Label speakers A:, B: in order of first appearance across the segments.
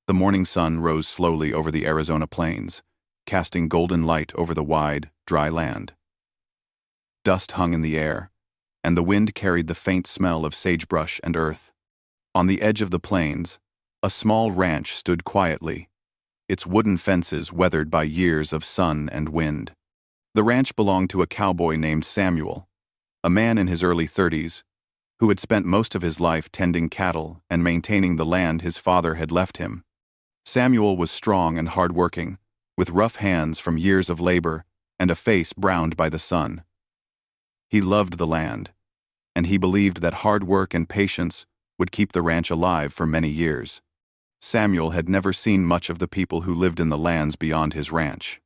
A: The morning sun rose slowly over the Arizona plains, casting golden light over the wide, dry land. Dust hung in the air, and the wind carried the faint smell of sagebrush and earth. On the edge of the plains, a small ranch stood quietly, its wooden fences weathered by years of sun and wind. The ranch belonged to a cowboy named Samuel, a man in his early 30s, who had spent most of his life tending cattle and maintaining the land his father had left him. Samuel was strong and hard-working, with rough hands from years of labor and a face browned by the sun. He loved the land, and he believed that hard work and patience would keep the ranch alive for many years. Samuel had never seen much of the people who lived in the lands beyond his ranch.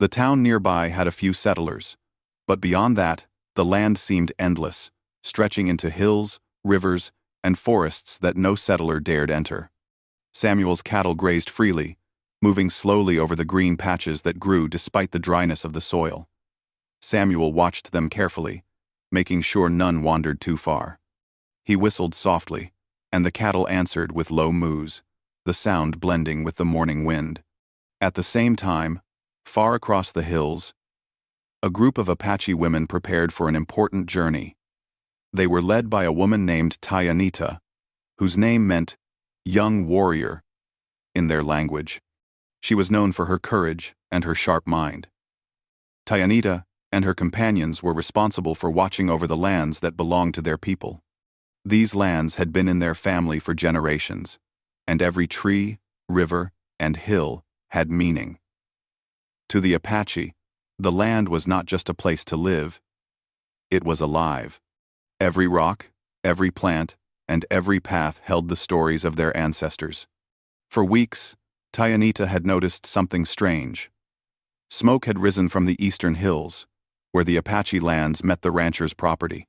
A: The town nearby had a few settlers, but beyond that, the land seemed endless, stretching into hills, rivers, and forests that no settler dared enter. Samuel's cattle grazed freely, moving slowly over the green patches that grew despite the dryness of the soil. Samuel watched them carefully, making sure none wandered too far. He whistled softly, and the cattle answered with low moos, the sound blending with the morning wind. At the same time, far across the hills, a group of Apache women prepared for an important journey. They were led by a woman named Tayanita, whose name meant young warrior in their language. She was known for her courage and her sharp mind. Tayanita and her companions were responsible for watching over the lands that belonged to their people. These lands had been in their family for generations, and every tree, river, and hill had meaning. To the Apache, the land was not just a place to live, it was alive. Every rock, every plant, and every path held the stories of their ancestors. For weeks, Tayanita had noticed something strange. Smoke had risen from the eastern hills, where the Apache lands met the rancher's property.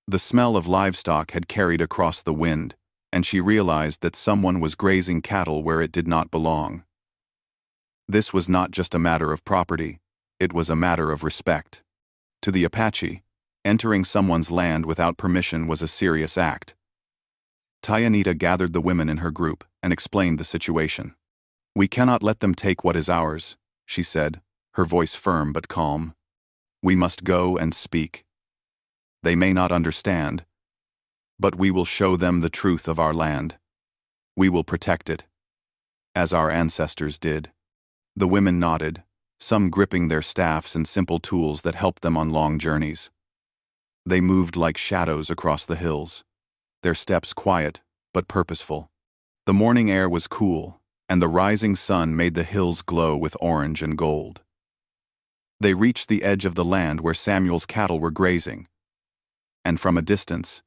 A: The smell of livestock had carried across the wind, and she realized that someone was grazing cattle where it did not belong. This was not just a matter of property, it was a matter of respect. To the Apache, entering someone's land without permission was a serious act. Tayanita gathered the women in her group and explained the situation. "We cannot let them take what is ours," she said, her voice firm but calm. "We must go and speak. They may not understand, but we will show them the truth of our land. We will protect it, as our ancestors did." The women nodded, some gripping their staffs and simple tools that helped them on long journeys. They moved like shadows across the hills, their steps quiet but purposeful. The morning air was cool, and the rising sun made the hills glow with orange and gold. They reached the edge of the land where Samuel's cattle were grazing, and from a distance,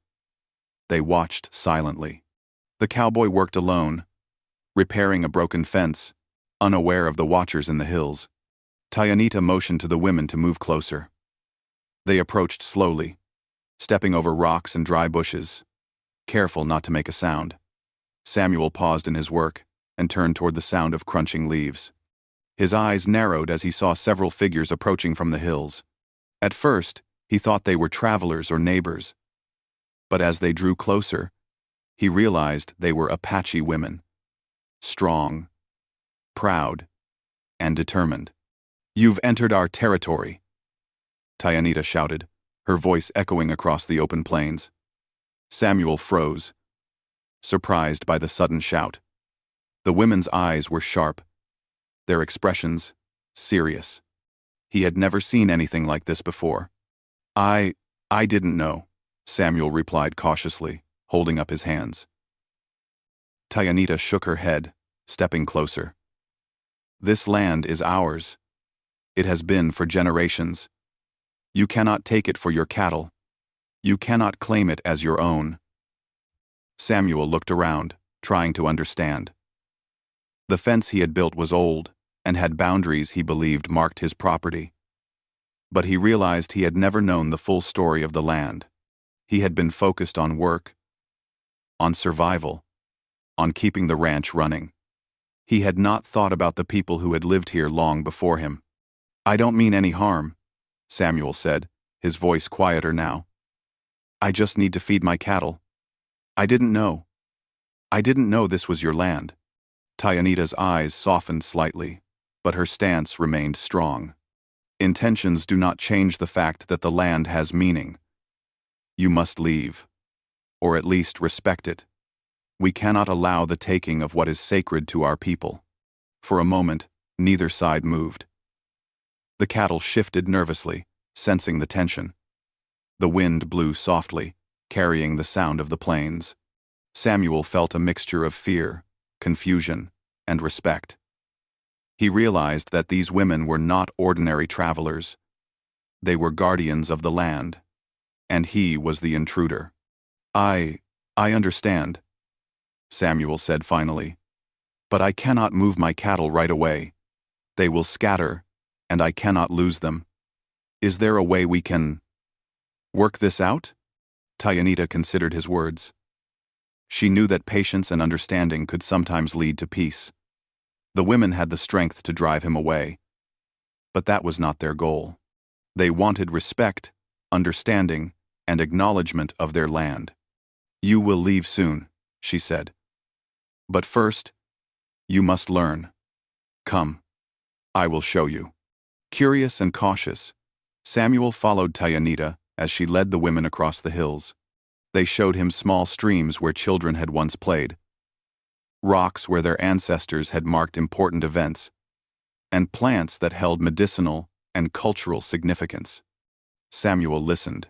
A: they watched silently. The cowboy worked alone, repairing a broken fence, unaware of the watchers in the hills. Tayanita motioned to the women to move closer. They approached slowly, stepping over rocks and dry bushes, careful not to make a sound. Samuel paused in his work and turned toward the sound of crunching leaves. His eyes narrowed as he saw several figures approaching from the hills. At first, he thought they were travelers or neighbors, but as they drew closer, he realized they were Apache women, strong, proud, and determined. "You've entered our territory," Tayanita shouted, her voice echoing across the open plains. Samuel froze, surprised by the sudden shout. The women's eyes were sharp, their expressions serious. He had never seen anything like this before. I didn't know," Samuel replied cautiously, holding up his hands. Tayanita shook her head, stepping closer. "This land is ours. It has been for generations. You cannot take it for your cattle. You cannot claim it as your own." Samuel looked around, trying to understand. The fence he had built was old, and had boundaries he believed marked his property. But he realized he had never known the full story of the land. He had been focused on work, on survival, on keeping the ranch running. He had not thought about the people who had lived here long before him. "I don't mean any harm," Samuel said, his voice quieter now. "I just need to feed my cattle. I didn't know this was your land." Tayanita's eyes softened slightly, but her stance remained strong. Intentions do not change the fact that the land has meaning. You must leave, or at least respect it. We cannot allow the taking of what is sacred to our people. For a moment, neither side moved. The cattle shifted nervously, sensing the tension. The wind blew softly, carrying the sound of the plains. Samuel felt a mixture of fear, confusion, and respect. He realized that these women were not ordinary travelers. They were guardians of the land, and he was the intruder. I understand," Samuel said finally. "But I cannot move my cattle right away. They will scatter, and I cannot lose them. Is there a way we can work this out?" Tayanita considered his words. She knew that patience and understanding could sometimes lead to peace. The women had the strength to drive him away, but that was not their goal. They wanted respect, understanding, and acknowledgement of their land. "You will leave soon," she said. "But first, you must learn. Come, I will show you." Curious and cautious, Samuel followed Tayanita as she led the women across the hills. They showed him small streams where children had once played, rocks where their ancestors had marked important events, and plants that held medicinal and cultural significance. Samuel listened,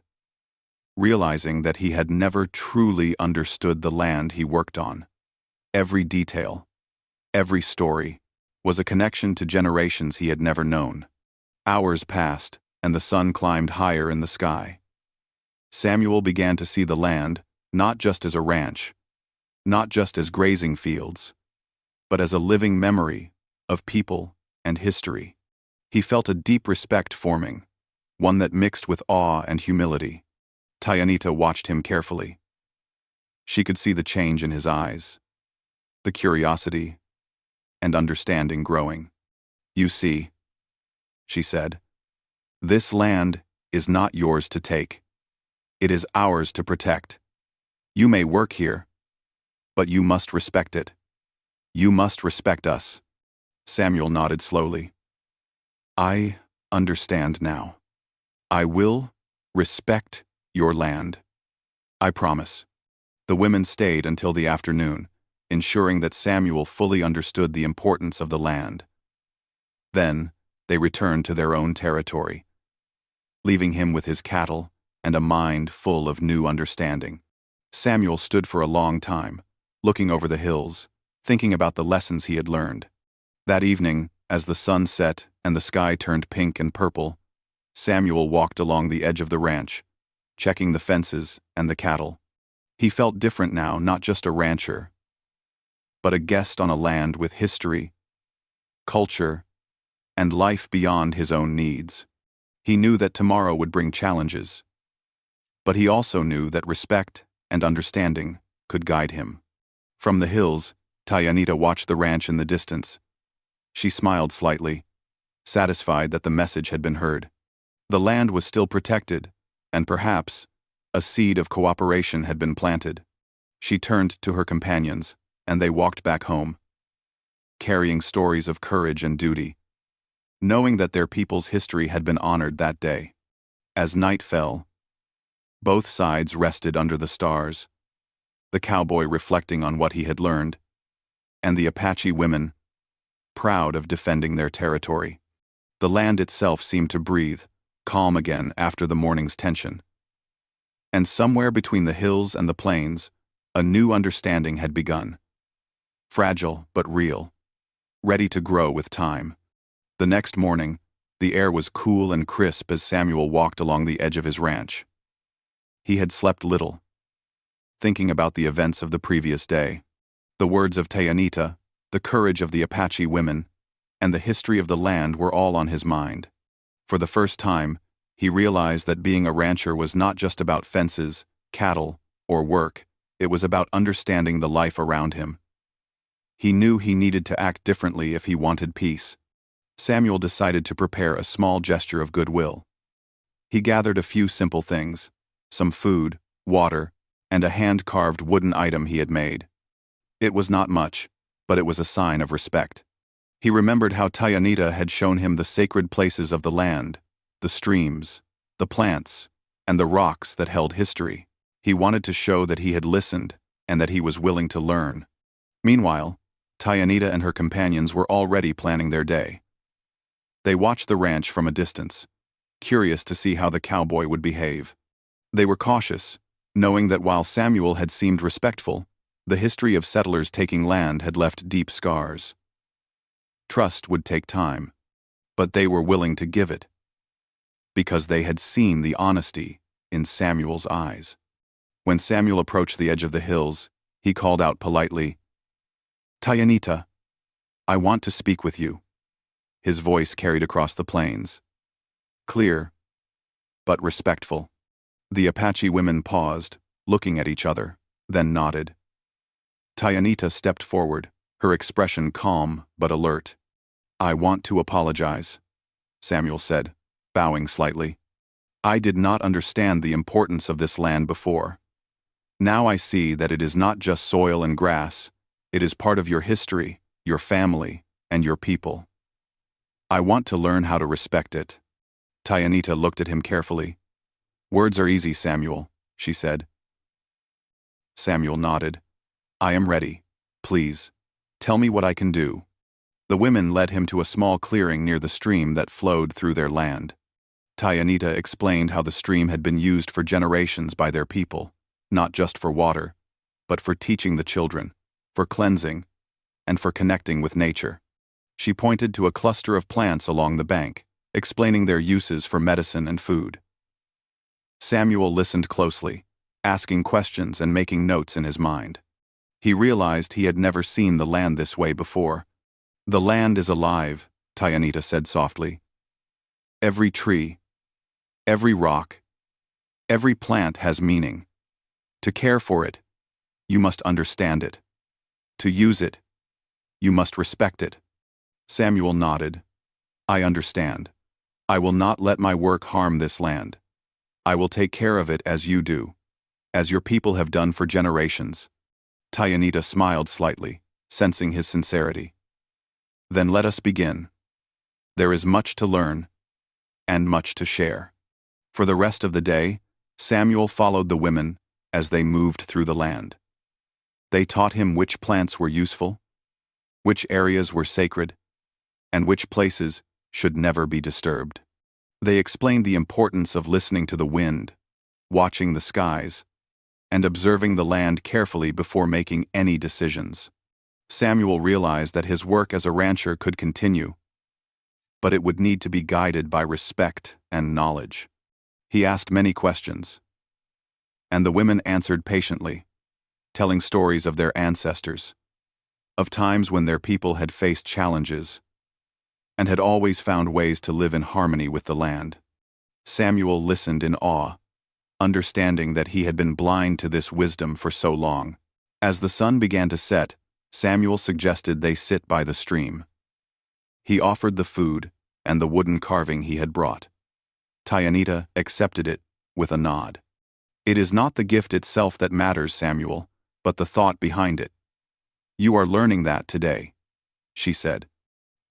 A: realizing that he had never truly understood the land he worked on. Every detail, every story, was a connection to generations he had never known. Hours passed, and the sun climbed higher in the sky. Samuel began to see the land not just as a ranch, not just as grazing fields, but as a living memory of people and history. He felt a deep respect forming, one that mixed with awe and humility. Tayanita watched him carefully. She could see the change in his eyes, the curiosity and understanding growing. "You see," she said, "this land is not yours to take. It is ours to protect. You may work here, but you must respect it. You must respect us." Samuel nodded slowly. "I understand now. I will respect your land. I promise." The women stayed until the afternoon, ensuring that Samuel fully understood the importance of the land. Then, they returned to their own territory, leaving him with his cattle and a mind full of new understanding. Samuel stood for a long time, looking over the hills, thinking about the lessons he had learned. That evening, as the sun set and the sky turned pink and purple, Samuel walked along the edge of the ranch, checking the fences and the cattle. He felt different now, not just a rancher, but a guest on a land with history, culture, and life beyond his own needs. He knew that tomorrow would bring challenges, but he also knew that respect and understanding could guide him. From the hills, Tayanita watched the ranch in the distance. She smiled slightly, satisfied that the message had been heard. The land was still protected, and perhaps a seed of cooperation had been planted. She turned to her companions, and they walked back home, carrying stories of courage and duty, knowing that their people's history had been honored that day. As night fell, both sides rested under the stars, the cowboy reflecting on what he had learned, and the Apache women, proud of defending their territory. The land itself seemed to breathe, calm again after the morning's tension. And somewhere between the hills and the plains, a new understanding had begun. Fragile but real, ready to grow with time. The next morning, the air was cool and crisp as Samuel walked along the edge of his ranch. He had slept little, thinking about the events of the previous day. The words of Tayanita, the courage of the Apache women, and the history of the land were all on his mind. For the first time, he realized that being a rancher was not just about fences, cattle, or work. It was about understanding the life around him. He knew he needed to act differently if he wanted peace. Samuel decided to prepare a small gesture of goodwill. He gathered a few simple things, some food, water, and a hand-carved wooden item he had made. It was not much, but it was a sign of respect. He remembered how Tayanita had shown him the sacred places of the land, the streams, the plants, and the rocks that held history. He wanted to show that he had listened and that he was willing to learn. Meanwhile, Tayanita and her companions were already planning their day. They watched the ranch from a distance, curious to see how the cowboy would behave. They were cautious, knowing that while Samuel had seemed respectful, the history of settlers taking land had left deep scars. Trust would take time, but they were willing to give it, because they had seen the honesty in Samuel's eyes. When Samuel approached the edge of the hills, he called out politely, "Tayanita, I want to speak with you." His voice carried across the plains. Clear, but respectful. The Apache women paused, looking at each other, then nodded. Tayanita stepped forward, her expression calm but alert. "I want to apologize," Samuel said, bowing slightly. "I did not understand the importance of this land before. Now I see that it is not just soil and grass, it is part of your history, your family, and your people. I want to learn how to respect it." Tayanita looked at him carefully. "Words are easy, Samuel," she said. Samuel nodded. "I am ready. Please, tell me what I can do." The women led him to a small clearing near the stream that flowed through their land. Tayanita explained how the stream had been used for generations by their people, not just for water, but for teaching the children, for cleansing, and for connecting with nature. She pointed to a cluster of plants along the bank, explaining their uses for medicine and food. Samuel listened closely, asking questions and making notes in his mind. He realized he had never seen the land this way before. "The land is alive," Tayanita said softly. "Every tree, every rock, every plant has meaning. To care for it, you must understand it. To use it, you must respect it." Samuel nodded. "I understand. I will not let my work harm this land. I will take care of it as you do, as your people have done for generations." Tayanita smiled slightly, sensing his sincerity. "Then let us begin. There is much to learn, and much to share." For the rest of the day, Samuel followed the women as they moved through the land. They taught him which plants were useful, which areas were sacred, and which places should never be disturbed. They explained the importance of listening to the wind, watching the skies, and observing the land carefully before making any decisions. Samuel realized that his work as a rancher could continue, but it would need to be guided by respect and knowledge. He asked many questions, and the women answered patiently, telling stories of their ancestors, of times when their people had faced challenges and had always found ways to live in harmony with the land. Samuel listened in awe, understanding that he had been blind to this wisdom for so long. As the sun began to set, Samuel suggested they sit by the stream. He offered the food and the wooden carving he had brought. Tayanita accepted it with a nod. "It is not the gift itself that matters, Samuel, but the thought behind it. You are learning that today," she said.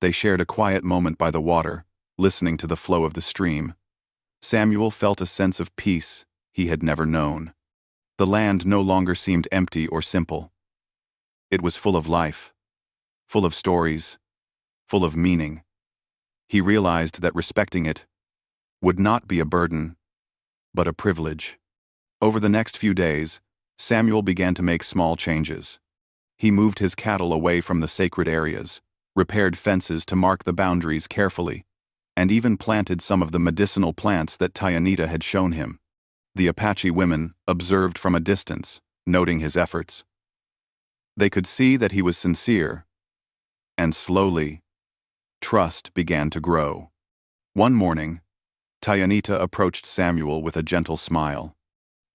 A: They shared a quiet moment by the water, listening to the flow of the stream. Samuel felt a sense of peace he had never known. The land no longer seemed empty or simple. It was full of life, full of stories, full of meaning. He realized that respecting it would not be a burden, but a privilege. Over the next few days, Samuel began to make small changes. He moved his cattle away from the sacred areas, repaired fences to mark the boundaries carefully, and even planted some of the medicinal plants that Tayanita had shown him. The Apache women observed from a distance, noting his efforts. They could see that he was sincere, and slowly, trust began to grow. One morning, Tayanita approached Samuel with a gentle smile.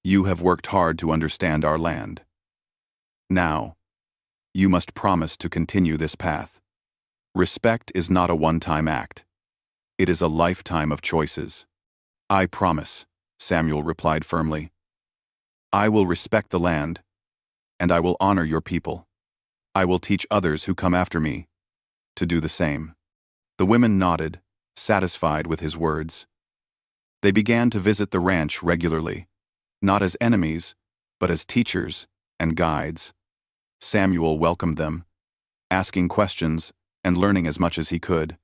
A: "You have worked hard to understand our land. Now, you must promise to continue this path. Respect is not a one-time act. It is a lifetime of choices." "I promise," Samuel replied firmly. "I will respect the land, and I will honor your people." I will teach others who come after me to do the same." The women nodded, satisfied with his words. They began to visit the ranch regularly, not as enemies, but as teachers and guides. Samuel welcomed them, asking questions and learning as much as he could.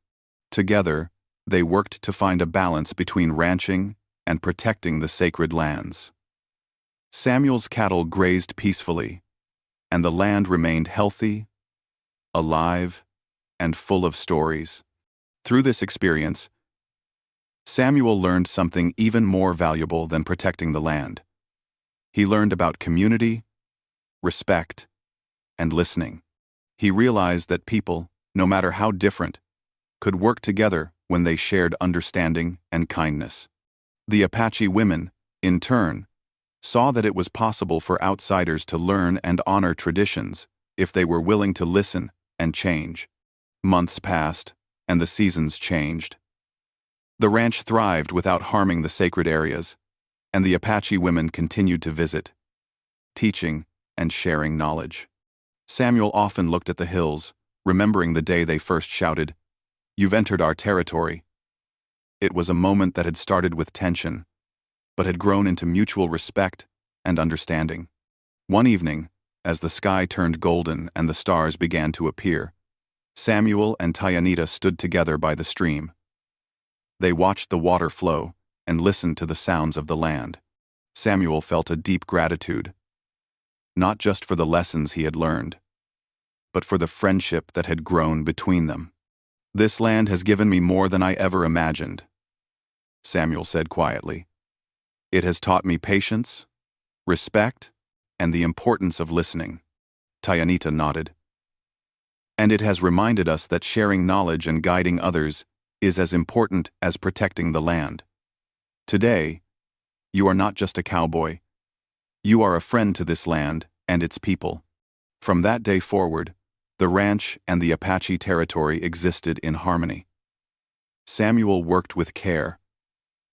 A: Together, they worked to find a balance between ranching and protecting the sacred lands. Samuel's cattle grazed peacefully, and the land remained healthy, alive, and full of stories. Through this experience, Samuel learned something even more valuable than protecting the land. He learned about community, respect, and listening. He realized that people, no matter how different, could work together when they shared understanding and kindness. The Apache women, in turn, saw that it was possible for outsiders to learn and honor traditions if they were willing to listen and change. Months passed, and the seasons changed. The ranch thrived without harming the sacred areas, and the Apache women continued to visit, teaching and sharing knowledge. Samuel often looked at the hills, remembering the day they first shouted, "You've entered our territory." It was a moment that had started with tension, but had grown into mutual respect and understanding. One evening, as the sky turned golden and the stars began to appear, Samuel and Tayanita stood together by the stream. They watched the water flow and listened to the sounds of the land. Samuel felt a deep gratitude, not just for the lessons he had learned, but for the friendship that had grown between them. "This land has given me more than I ever imagined," Samuel said quietly. "It has taught me patience, respect, and the importance of listening." Tayanita nodded. "And it has reminded us that sharing knowledge and guiding others is as important as protecting the land. Today, you are not just a cowboy. You are a friend to this land and its people." From that day forward, the ranch and the Apache territory existed in harmony. Samuel worked with care,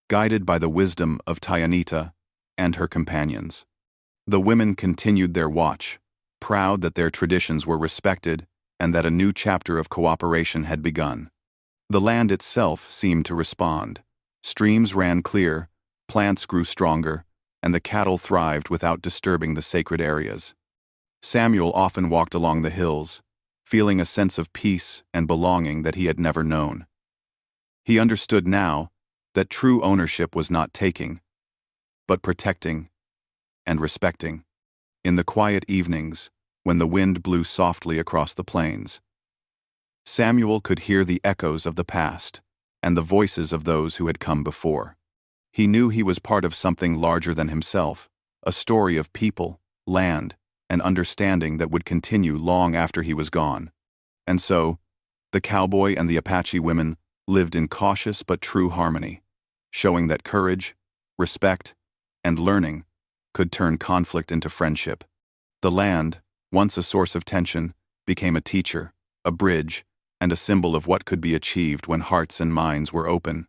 A: guided by the wisdom of Tayanita and her companions. The women continued their watch, proud that their traditions were respected and that a new chapter of cooperation had begun. The land itself seemed to respond. Streams ran clear, plants grew stronger, and the cattle thrived without disturbing the sacred areas. Samuel often walked along the hills, feeling a sense of peace and belonging that he had never known. He understood now that true ownership was not taking, but protecting and respecting. In the quiet evenings, when the wind blew softly across the plains, Samuel could hear the echoes of the past and the voices of those who had come before. He knew he was part of something larger than himself, a story of people, land, and understanding that would continue long after he was gone. And so, the cowboy and the Apache women lived in cautious but true harmony, showing that courage, respect, and learning could turn conflict into friendship. The land, once a source of tension, became a teacher, a bridge, and a symbol of what could be achieved when hearts and minds were open.